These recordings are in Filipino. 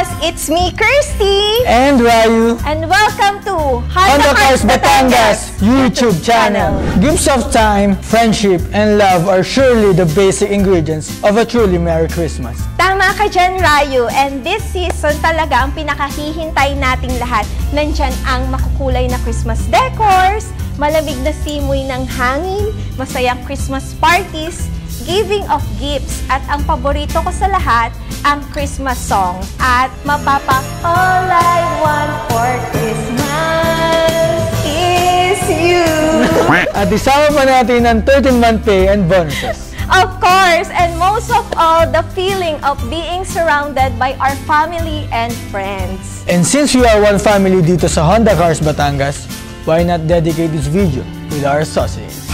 Christmas! It's me, Kirsty! And Ryu! And welcome to Honda Cars Batangas YouTube channel. Gifts of time, friendship, and love are surely the basic ingredients of a truly Merry Christmas. Tama ka dyan, Ryu. And this season talaga ang pinakahihintay nating lahat. Nandyan ang makukulay na Christmas decors, malamig na simoy ng hangin, masayang Christmas parties, giving of gifts, at ang paborito ko sa lahat, ang Christmas song. At mapapa, all I want for Christmas is you. At isama pa natin ang 13-month pay and bonuses. Of course, and most of all, the feeling of being surrounded by our family and friends. And since we are one family dito sa Honda Cars Batangas, why not dedicate this video with our associates?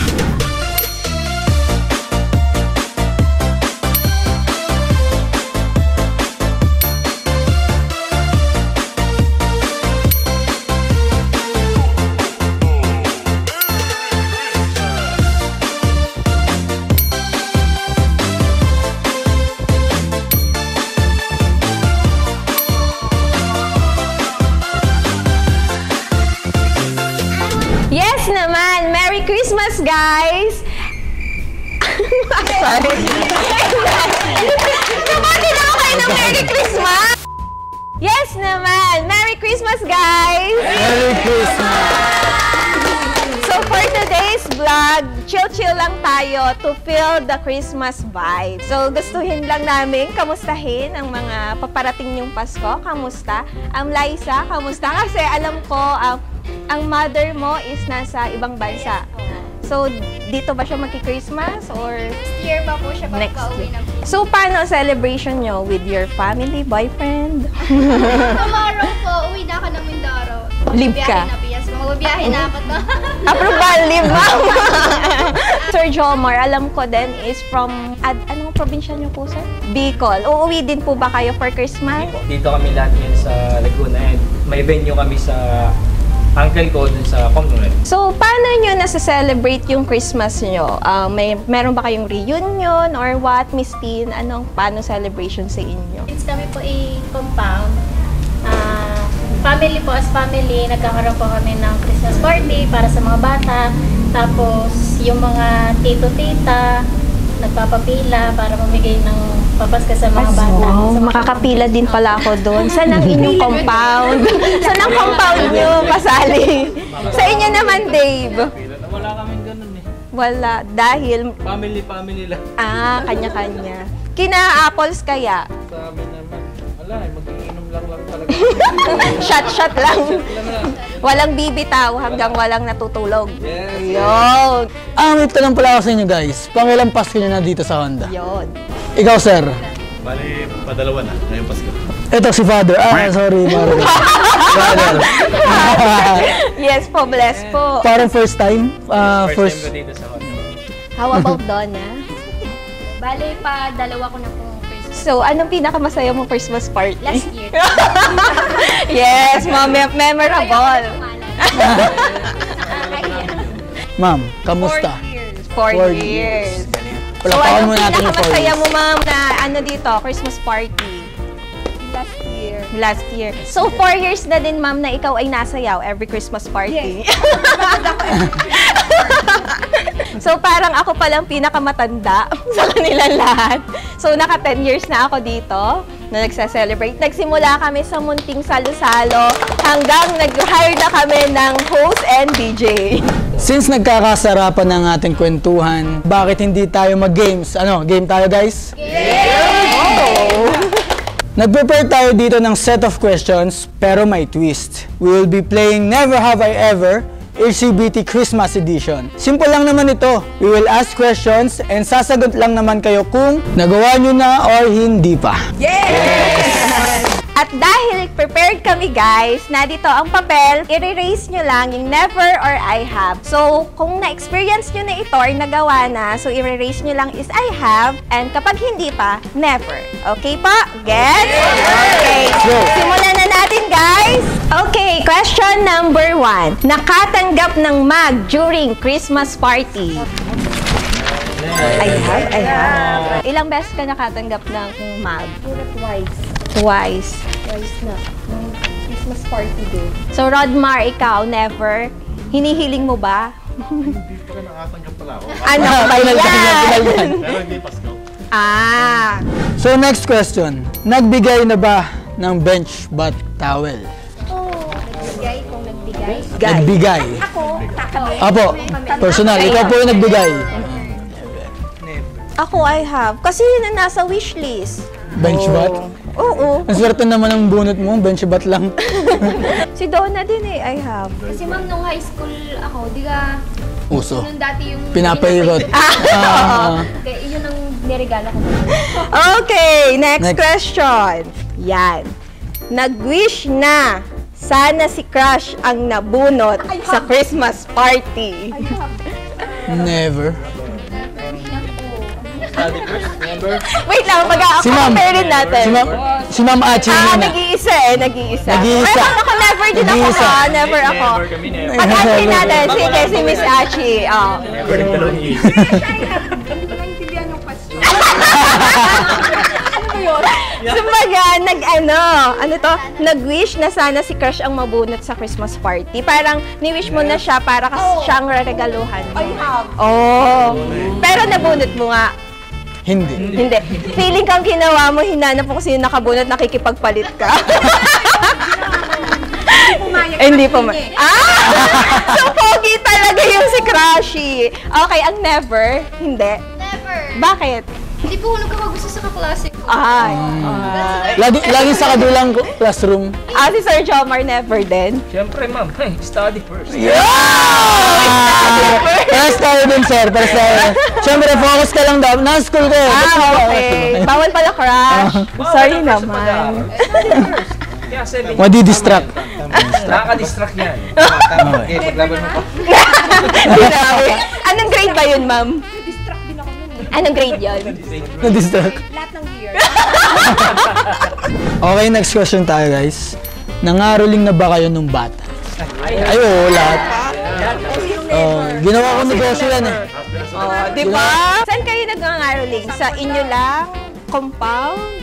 Yes naman! Merry Christmas, guys! Sorry. Kumati na ako kayo ng Merry Christmas! Yes naman! Merry Christmas, guys! Merry Christmas! So for today's vlog, chill-chill lang tayo to feel the Christmas vibe. So gustuhin lang namin kamustahin ang mga paparating yung Pasko. Kamusta? Liza, kamusta? Kasi alam ko, ang mother mo is nasa ibang bansa. So, dito ba siya magki-Christmas or Next year pa po siya pagka-uwi na po. So, paano celebration nyo? With your family, boyfriend? Tomorrow po, uwi na ako ng Mindoro. Leave ka? Yes, magbibiyahe na ako to. Approval, leave, ma'am! Sir Jomar, alam ko din is from, anong probinsya nyo po, sir? Bicol. Uuwi din po ba kayo for Christmas? Dito kami lahat ngayon sa Laguna and may venue kami sa uncle ko dun sa Commonwealth. So, paano nyo nasa-celebrate yung Christmas nyo? Meron ba kayong reunion or what, Miss Tin? Paano celebration sa inyo? Since kami po i-compound, family po as family, nagkakaroon po kami ng Christmas party para sa mga bata. Tapos, yung mga tito-tita, nagpapapila para mamigay ng papaska sa mga bata. Wow, makakapila din pala ako doon. Saan ang inyong compound? Saan ang compound nyo kasali? Sa inyo naman, Dave? Wala kami ganun eh. Wala, dahil... Family lang. Kanya-kanya. Kina-apples kaya? Sa amin naman, wala eh, mag-iinom lang talaga. Shot lang. Walang bibitaw hanggang walang natutulog. Yes. Yun. May tanong pala ako sa inyo guys. Pangilang Pasko nyo na dito sa Honda? Yun. Ikaw, sir? Bali, padalawa na, ngayong Pasko. Ito si Father. Sorry, Father. Yes po, bless po. Parang first time? First time ko dito sa Honda. How about Donna? Bale pa, dalawa ko na po Christmas. So, anong pinakamasaya mong Christmas party? Last year. Yes, memorable. Ma'am, kamusta? 4 years. So, Palakpakan anong mo natin yung 4 pinakamasaya years. mo, ma'am, na dito, Christmas party? Last year. So, 4 years na din, ma'am, na ikaw ay nasayaw every Christmas party. Yes. So, parang ako palang pinakamatanda sa kanilang lahat. So, naka 10 years na ako dito na nagsa-celebrate. Nagsimula kami sa munting salo-salo hanggang nag-hire na kami ng host and DJ. Since nagkakasarapan ng ating kwentuhan, bakit hindi tayo mag-games? Game tayo guys? Nag-prepare tayo dito ng set of questions, pero may twist. We will be playing Never Have I Ever, HCBT Christmas Edition. Simple lang naman ito. We will ask questions and sasagot lang naman kayo kung nagawa nyo na or hindi pa. Yes! At dahil prepared kami guys, na dito ang papel, i-erase nyo lang yung never or I have. So, kung na-experience nyo na ito or nagawa na, so i-erase nyo lang is I have, and kapag hindi pa, never. Okay pa? Gets? Okay. Simulan na natin guys! Okay, question number 1. Nakatanggap ng mug during Christmas party. I have. Ilang beses ka nakatanggap ng mug? Twice. Twice. Twice na. Christmas party din. So, Rodmar, ikaw, never? Hinihiling mo ba? Hindi pa rin nakatanggap pala ako. Ano ba yan? Pero hindi Pasko. Ah! So next question. Nagbigay na ba ng bench bath towel? Nagbigay kung nagbigay. Nagbigay. Ako, kami. Apo, personal. Ikaw po yung nagbigay. Ako, I have. Kasi yun ang nasa wishlist. Bench bath? Oo. Ang swerte naman ng bunot mo, bench bath lang. Si Donna din eh, I have. Kasi ma'am, nung high school ako, di ka, Uso. nung dati yung... Pinapairot. Kaya yun ang niregalo ko. Okay, next Next. question. Yan. Nag-wish na sana si Crush ang nabunot sa Christmas party. Never. Wait lang, Si Ma'am. mag-compare rin natin. Si Ma'am Achi Ah, muna. nag-iisa eh, nag-iisa. Nag-iisa. Ay, ako never din ako Nag-iisa. ha, never ako. Never kami, never. Pag-asin natin, sige, si Miss Achi. Oh. Never rin dalawang iisip. Kumbaga, nag-wish na sana si Crush ang mabunot sa Christmas party. Parang, ni-wish mo na siya para siyang regaluhan mo. Oh. Pero nabunot mo nga. Hindi. Hindi. Feeling kang ginawa mo, hinanap mo kasi yung nakabunot, nakikipagpalit ka. Hindi pumayag. So, pogi talaga yung si Crushy. Okay, ang never, hindi. Never. Bakit? Hindi po ako nagkakagusto sa kaklase ko. Ay. Lagi sa kadulang classroom. Si Sir Jomar never din. Siyempre, ma'am. Hey, study first. Paras tayo dun, sir. Paras tayo. Siyempre, focus ka lang daw. Na-school ko. Okay. Bawal pala crush. Sorry naman. Kaya 7 Madi-distract. Nakaka-distract yan. Okay, paglaban mo pa. Grabe. Anong grade ba yun, ma'am? Anong grade yun? Na-distract. Okay, next question tayo, guys. Nangaroling na ba kayo nung bata? Ay, oo, lahat. Ginawa ko negosyo yan eh. Di ba? Saan kayo nag-ngaroling? Sa inyo lang? Compound?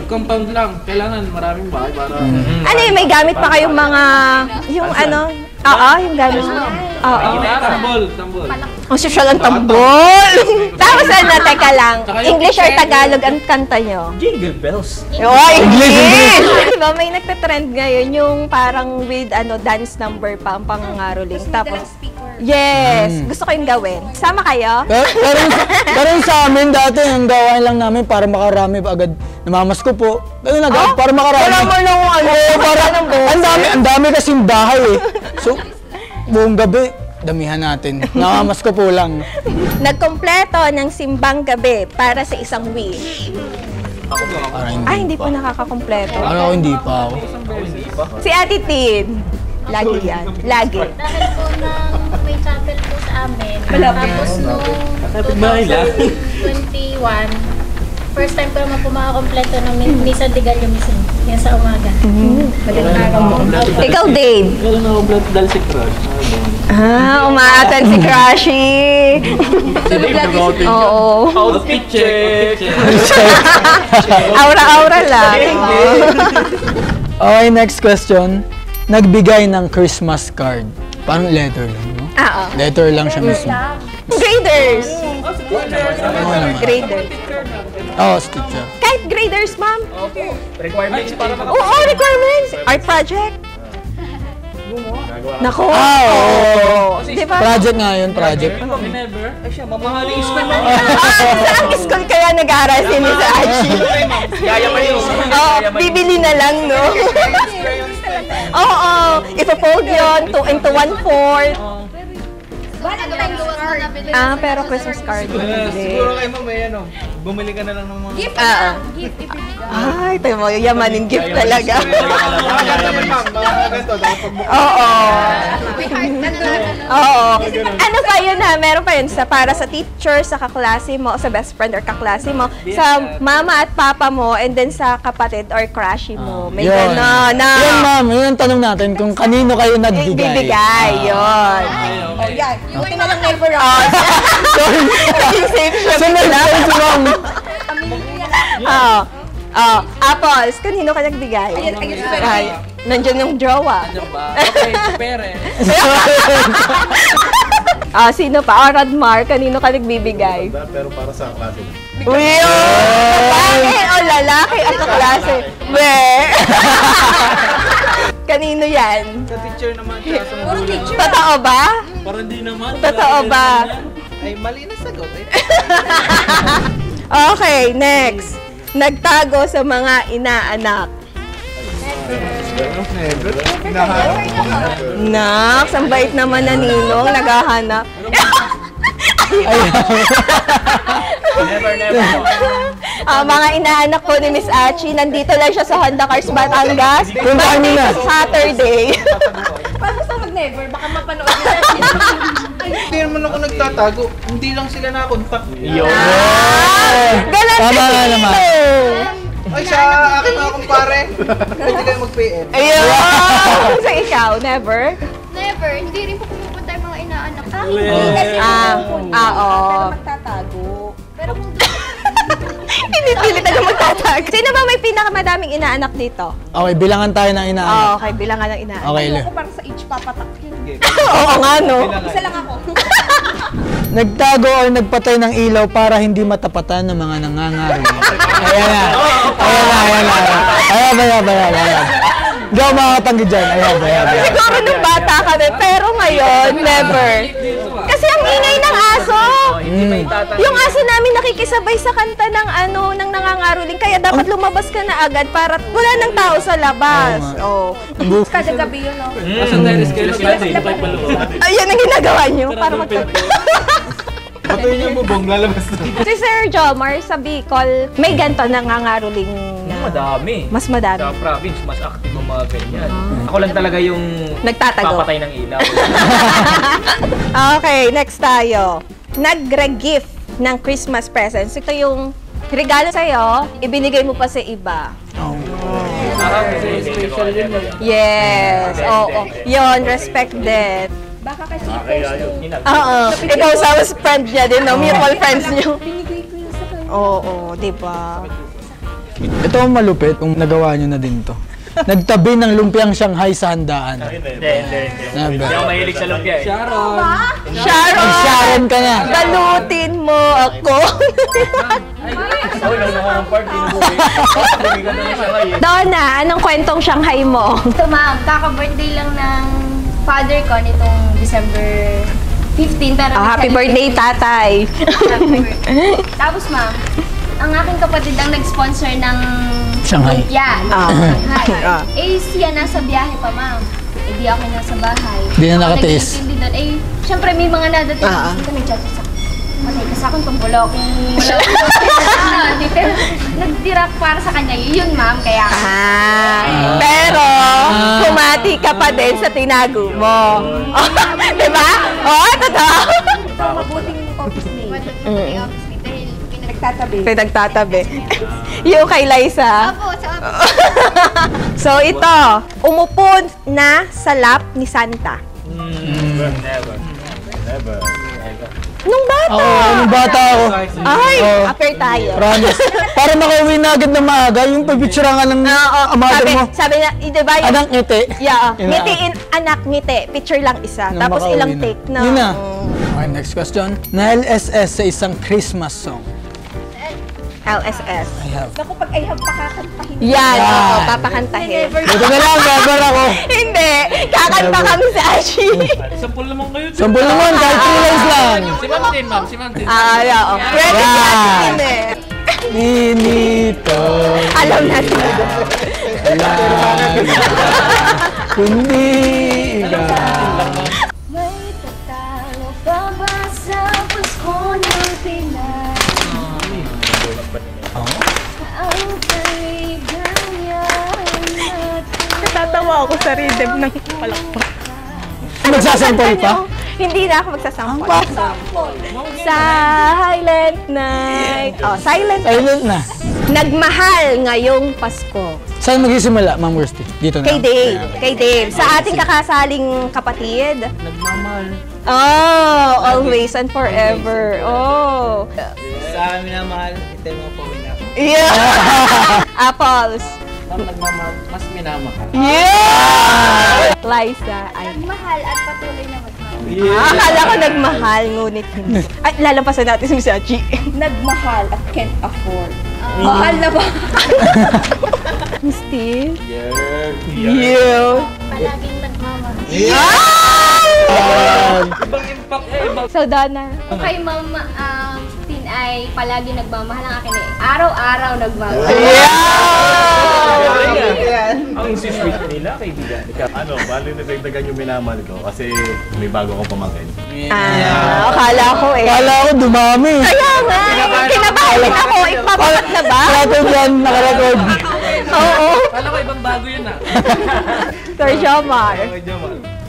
Compound lang. Kailangan maraming bahay para... Ano yun, may gamit pa kayong mga... Yung ano? Oo, yung gamit. Oo. Tambol. Ang social ang tambol. Tapos ano, teka lang. English or Tagalog ang kanta nyo? Jingle bells. Oh, English! Diba, may nagtatrend ngayon yung parang with dance number pa ang pangangaroling. Tapos, yes! Gusto ko yung gawin. Sama kayo? Pero yung sa amin dati, ang gawain lang namin para makarami pa agad. Namamasko po. Ganun agad, para makarami. Wala mo lang Ang dami kasing bahay eh. So, buong gabi, damihan natin. Namamasko po lang. Nagkompleto ng simbang gabi para sa isang wish. Ay, hindi po nakakakompleto. Ano, hindi pa ako. Si Ate Tin. Lagi yan. Lagi. Dahil po may chapel po sa amin. Tapos nung 2021, first time ko naman po makakompleto ng Misa de Gallo Missing. Yan sa umaga. Magandang araw po. Ikaw, Dave. Kailan na oblat dahil si Crush. Umaatan si Crushy. Oo. Outfit check. Aura-aura lang. Okay, next question. Nagbigay ng Christmas card. Parang letter lang, no? Oo. Letter lang siya mismo. Graders. Graders. Oo, teacher. Kahit graders, ma'am. Requirements para Oo, requirements. Art project. Nako. Oo. Di ba? Project nga yun, project. Never. Ay siya, mamahaling school mo. Saan school kaya nag-aaral si Miss Ashi? Yayaman yung Oo, bibili na lang, no? Oo, ipo-fold yun into 1/4. Pero Christmas card. Siguro kayo mo may bumili ka na lang ng mga... Gift Oo. Gift ibibigay. Ay, tayo mo, yamanin gift talaga. Ganito, dapat pagmukha. Oo. May heart. Nandun. Oo. Ano pa yun ha? Meron pa yun para sa teacher, sa kaklase mo, sa best friend or kaklase mo, sa mama at papa mo, and then sa kapatid or crushy mo. May Yun. gano'n na. Yun, ma'am. Yun ang tanong natin kung kanino kayo nagbigay. Bibigay, yun. Oh, yan. Buti na lang never ako. Naging safe siya. Sunod bigla. si ma'am. Oo. Oh, apples. Kanino ka nagbigay? Ay, nandiyan yung jowa. Ano ba? Okay, pere. Ah, sino pa? Oh, Radmar, kanino ka nagbibigay? Pero para sa klase. Uy! Babae o lalaki at kaklase? We! Kanino yan? Sa teacher naman, siya sa magulang. Totoo ba? Parang di naman. Totoo ba? Ay, mali na sagot. Ay, Okay, next. Nagtago sa mga inaanak. never. Hinahanap ko. Nax, ang bait naman na Ninong, naghahanap. Never. Mga inaanak ko ni Miss Achi, nandito lang siya sa Honda Cars, Batangas. Puntahan niyo na. Saturday. Paano sa mag-never? Baka mapanood nila. Hindi naman ako nagtatago. Hindi lang sila nakakontak. Yo. Galang Tama si nga naman. Ninong. Ay, sa akin mga kumpare. Pwede kayo mag-PM. Ayun! So ikaw, never? Never. Hindi rin po pumupunta yung mga inaanak. Oo. Magtatago. Pero kung Pinipilit na magtatago. Sino ba may pinakamadaming inaanak dito? Okay, bilangan tayo ng inaanak. Okay, bilangan ng inaanak. Okay, Le. ako parang sa age papatakin. Oo nga, no? Isa lang ako. Nagtago o nagpatay ng ilaw para hindi matapatan ng mga nangangari. Ayan na. Ayan. Hindi ako makakatanggi dyan. Ayan. Siguro nung bata kami, pero ngayon, never. Kasi ang ingay ng aso. Hindi may tatang. Yung aso namin nakikisabay sa kanta ng ng nangangaroling, kaya dapat lumabas ka na agad para wala nang tao sa labas. Oh. Kada gabi yun, no? Asan tayo riskero? Ayan ang ginagawa niyo para Patuloy niyo bubong, lalabas na. Si Sir Jomar sa Bicol, may ganito nangangaroling Madami. mas madami. Sa province, mas active ang mga ganyan. Ako lang talaga yung Nagtatago. papatay ng ilaw. Okay, next tayo. Nagre-gift ng Christmas presents. Ito yung regalo sa'yo, ibinigay mo pa sa iba. Special yun. Yes, oo. Yun, respected. Baka kasi post to. Oo. Ikaw sa friend niya din, no? Mutual friends niyo. Binigay ko yun sa kanya. Oo, di ba? Ito ang malupit kung nagawa nyo na din to. Nagtabi ng lumpiang Shanghai sa handaan. Hindi. Never. Hindi ako mahilig sa lumpia eh. Sharon. Sharon! Sharon ka na. Balutin mo ako. Uy, nung nakakang party, nabuhay na siya ngayon. Donna, anong kwentong Shanghai mo? Ito ma'am, kaka-birthday lang ng father ko nitong December 15. Pero Happy birthday, tatay. Tapos ma'am, ang aking kapatid ang nag-sponsor ng Shanghai. lumpia. Ah. Eh, siya nasa biyahe pa ma'am. Eh, di ako nasa bahay. Di na Ako nakatiis. nag-iintindi doon. Eh, syempre may mga nadating. Hindi ka nag-chat-chat. Matay ka sa akin pang bulok. Dito, nagdirak para sa kanya. Yun ma'am, kaya Pero, kumati ka pa din sa tinago mo. Diba? Oo, totoo. mabuting office mate. Mabuting office mate dahil pinagtatabi. Pinagtatabi. Yung kay Liza. Opo, sa office. So, ito. Umupo na sa lap ni Santa. Never. Nung bata. Oo, nung bata ako. Ay, Oo. after tayo. Promise. Para makauwi na agad ng maaga, yung pagpicture nga ng mother mo. Sabi na, di ba yung... Anak ngiti. Yeah, Yun na. ngitiin, anak, ngiti. Picture lang isa. Nang Tapos makauwi ilang na. take na. Yun na. Okay, next question. Na-LSS sa isang Christmas song. LSS. I have. Naku, pag I have pakakantahin. Yan, Yan. oo, papakantahin. Ito na lang, never ako. Hindi, kakanta kami sa Ashi. Sampul naman kayo. Sampul naman, kahit 3 lines lang. Si Ma'am Tin, ma'am. Si Ma'am Tin. Oo. Ready Yan. yan eh. Ninito. Alam natin. Kundi ikaw. May tatalo pa ba sa Pasko ng Pinas? Ang kaligayahan natin. Natatawa ako sa rhythm ng palakpak. Magsasampol pa? Hindi na ako magsasampol. Silent night. Oh, silent. Silent na. Nagmahal ngayong Pasko. Saan magsisimula, Ma'am Kirsty? Dito na. Kay Dave. Kay Dave. Sa ating kakasaling kapatid. Nagmamahal. Oh, always and forever. Oh. Sa amin na mahal, ito yung mga pawin ako. Yeah! Apples. Mas minamahal. Yeah! Liza. Ay. Nagmahal at patuloy na magmahal. Akala ko nagmahal, ngunit hindi. Ay, lalampasan natin si Sachi. Nagmahal at can't afford. Mahal na ba? Misty? Yeah. Palaging nagmamahal. Ibang impact ibang. So, Donna? Kay Mama Tin ay palagi nagmamahal ang akin eh. Araw-araw nagmamahal. Ang sweet nila, kaibigan. Bali nadagdagan yung minamahal ko kasi may bago akong pamangkin. Akala ko eh. Kala ko dumami. Kaya nga, kinabahan ako. Ipapalat na ba? Record yan, nakarecord. Oo. Kala ko ibang bago yun ah. Sir Jomar.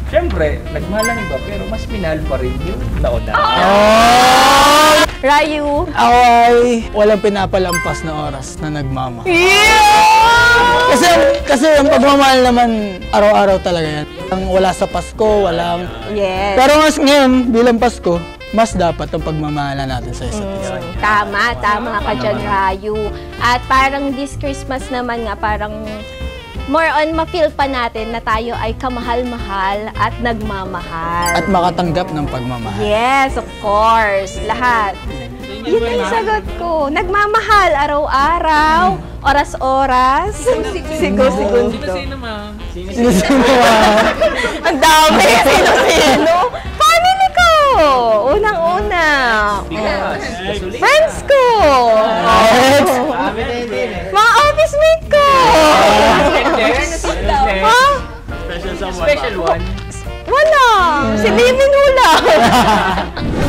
Siyempre, nagmahal ang iba, pero mas minahal pa rin yung nauna. Rayu. Ako ay walang pinapalampas na oras na nagmamahal. Kasi ang pagmamahal naman araw-araw talaga yan. Ang wala sa Pasko, walang... Yes. Pero mas ngayon, bilang Pasko, mas dapat ang pagmamahalan natin sa isa't isa. Tama ka dyan, Rayu. At parang this Christmas naman nga, parang more on ma-feel pa natin na tayo ay kamahal-mahal at nagmamahal. At makatanggap ng pagmamahal. Yes, of course. Lahat. Yun ang sagot ko. Nagmamahal araw-araw, oras-oras, segundo. Sino-sino ma'am? Sino Ang dami. Sino-sino? Family ko. Unang-una. Friends ko. Mga office mate ko. Ha? Special one. Wala. Si Living Hula.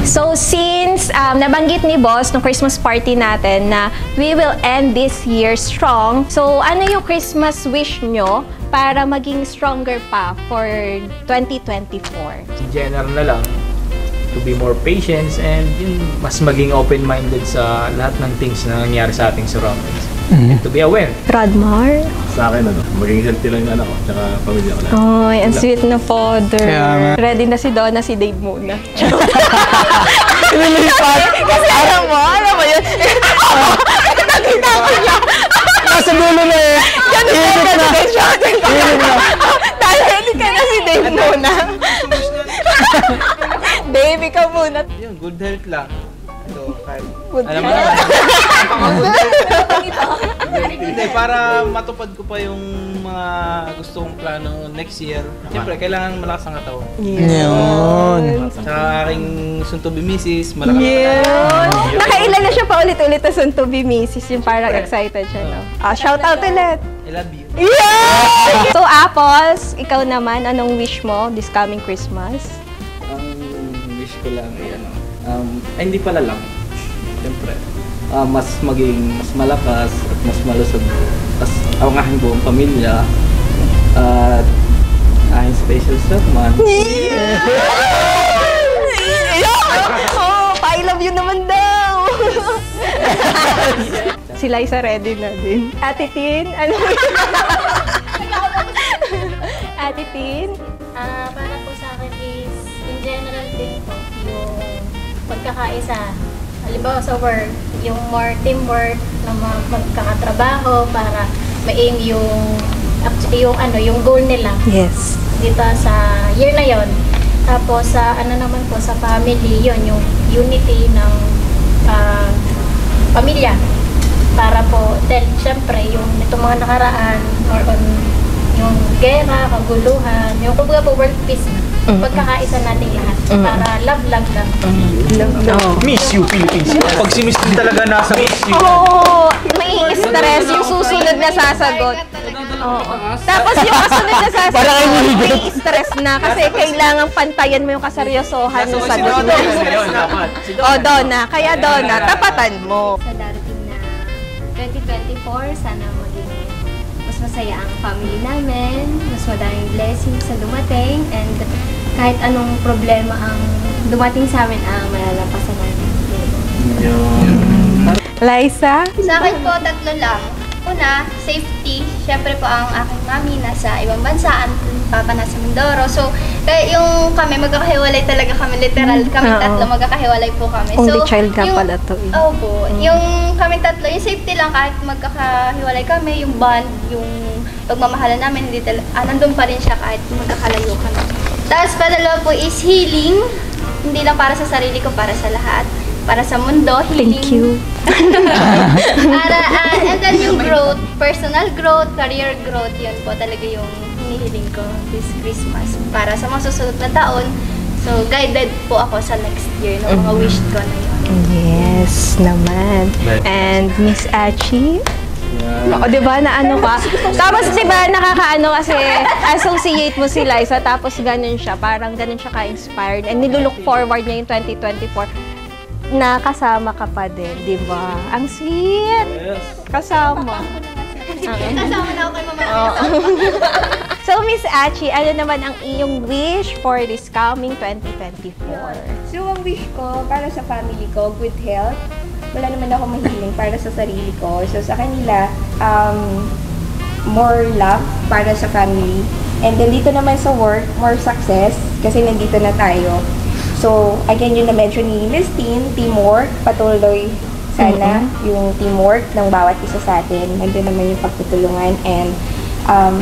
So, since nabanggit ni Boss nung Christmas party natin na we will end this year strong, so ano yung Christmas wish nyo para maging stronger pa for 2024? In general na lang, to be more patient and yun, mas maging open-minded sa lahat ng things na nangyari sa ating surroundings. And to be aware. Radmar? Sa akin, maging healthy lang yung anak ko, tsaka pamilya ko lang. Ay, ang sweet na father. Kaya nga. Ready na si Donna, si Dave muna. Nilipat. Kasi alam mo yun. Nakita ko siya. Nasa dulo na eh. Ganun na. Dahil ready ka na si Dave muna. Dave, ikaw muna. Yun, good health lang. Ito, kahit... Good Alam mo health. Hindi, para matupad ko pa yung mga gusto kong plano next year. Siyempre, kailangan malakas ang katawan. Yun. Sa aking soon-to-be misis, malakas ang Yun. Nakailan na siya pa ulit-ulit na soon to be Mrs. Yung parang excited siya, no? Shout out ulit. I love you. Yeah! So, Apples, ikaw naman, anong wish mo this coming Christmas? Ang wish ko lang ay hindi pala lang. Siyempre, mas maging mas malakas at mas malusog. Tapos ang aking buong pamilya at aking special self man. Oh, I love you naman daw! Si Liza ready na din. Ate Tin, ano mo yun? Ate Tin? Para po sa akin is, in general din po, yung pagkakaisa. Halimbawa sa work, yung more teamwork na magkakatrabaho para ma-aim yung goal nila Yes. dito sa year na yon. Tapos sa naman po sa family, yon yung unity ng pamilya. Para po, dahil syempre yung itong mga nakaraan or on yung gera, kaguluhan, yung kumbaga po world peace, pagkakaisa natin lahat. Para love lang. Miss you, Philippines. Pag si Miss Tin talaga nasa Miss you. Oo, may stress yung susunod na sasagot. Tapos yung kasunod na sasagot, may stress na kasi kailangan pantayan mo yung kaseryosohan ng sagot mo. O, Donna. Kaya Donna, tapatan mo. Sa darating na 2024, sana maging mas masaya ang family namin, mas madaming blessings sa dumating, and kahit anong problema ang dumating sa amin, malalampasan namin. Liza? Sa akin po, tatlo lang. una, safety. Siyempre po ang aking mami nasa ibang bansa, ang papa nasa Mindoro. So, yung kami, magkakahiwalay talaga kami, literal. Kami tatlo, magkakahiwalay po kami. Only child nga pala to. Opo. Yung kami tatlo, yung safety lang kahit magkakahiwalay kami, yung bond, yung pagmamahalan namin, nandun pa rin siya kahit magkakalayo kami. Tapos padalawa po is healing. Hindi lang para sa sarili ko, para sa lahat. Para sa mundo, healing. Thank you. And then yung growth, personal growth, career growth, yun po talaga yung hinihiling ko this Christmas. Para sa mga susunod na taon, so guided po ako sa next year, no, mga wish ko na yun. Yes naman. And Miss Achi? O, diba, na ano ka? Tapos, diba, nakakaano kasi associate mo si Liza, tapos ganun siya, parang ganun siya ka-inspired. And nilulook forward niya yung 2024 na kasama ka pa din, diba? Ang sweet! Kasama. Kasama na ako kay Mama. So, Miss Achi, ano naman ang iyong wish for this coming 2024? So, ang wish ko para sa family ko, good health. Wala naman ako mahiling para sa sarili ko. So, sa kanila, more love para sa family. And then dito naman sa work, more success kasi nandito na tayo. So, again, yung na-mention ni Miss Tin, teamwork, patuloy sana yung teamwork ng bawat isa sa atin. Nandun naman yung pagtutulungan and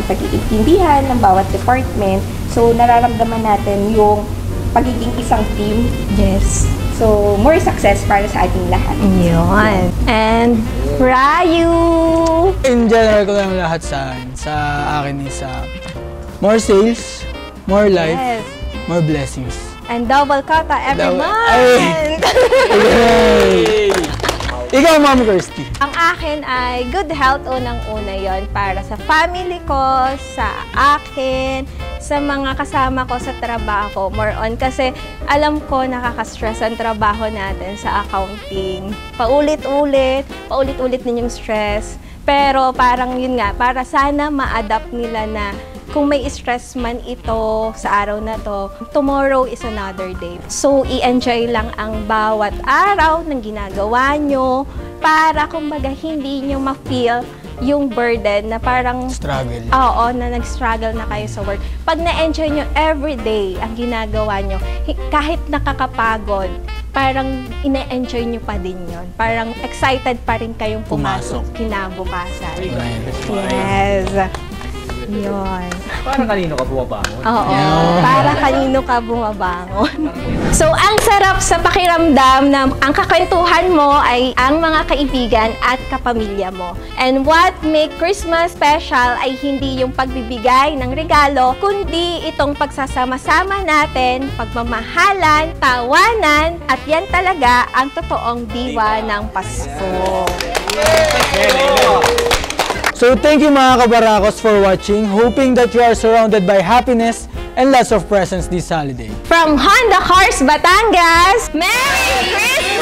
pag-iintindihan ng bawat department. So, nararamdaman natin yung pagiging isang team. Yes. So, more success para sa ating lahat. Yun. And Ryu! In general ko lang lahat sa akin is more sales, more life, Yes. more blessings. And double kata every Double- month! Yay! Ikaw, Ma'am Kirsty. Ang akin ay good health unang-una yon para sa family ko, sa akin, sa mga kasama ko sa trabaho. More on kasi alam ko nakaka-stress ang trabaho natin sa accounting. Paulit-ulit din yung stress. Pero parang yun nga, para sana ma-adapt nila na kung may stress man ito sa araw na to, tomorrow is another day. So, i-enjoy lang ang bawat araw ng ginagawa nyo para kumbaga hindi nyo ma-feel yung burden na parang Struggle. Oo, na nag-struggle na kayo sa work. Pag na-enjoy nyo everyday ang ginagawa nyo, kahit nakakapagod, parang ina-enjoy nyo pa din yon. Parang excited pa rin kayong pumasok kinabukasan. Yes. Yun. Parang kanino ka bumabangon? Oo, para kanino ka bumabangon. So, ang sarap sa pakiramdam na ang kakwentuhan mo ay ang mga kaibigan at kapamilya mo. And what make Christmas special ay hindi yung pagbibigay ng regalo, kundi itong pagsasama-sama natin, pagmamahalan, tawanan, at yan talaga ang totoong diwa ng Pasko. So thank you mga kabarakos for watching, hoping that you are surrounded by happiness and lots of presents this holiday. From Honda Cars Batangas, Merry Christmas!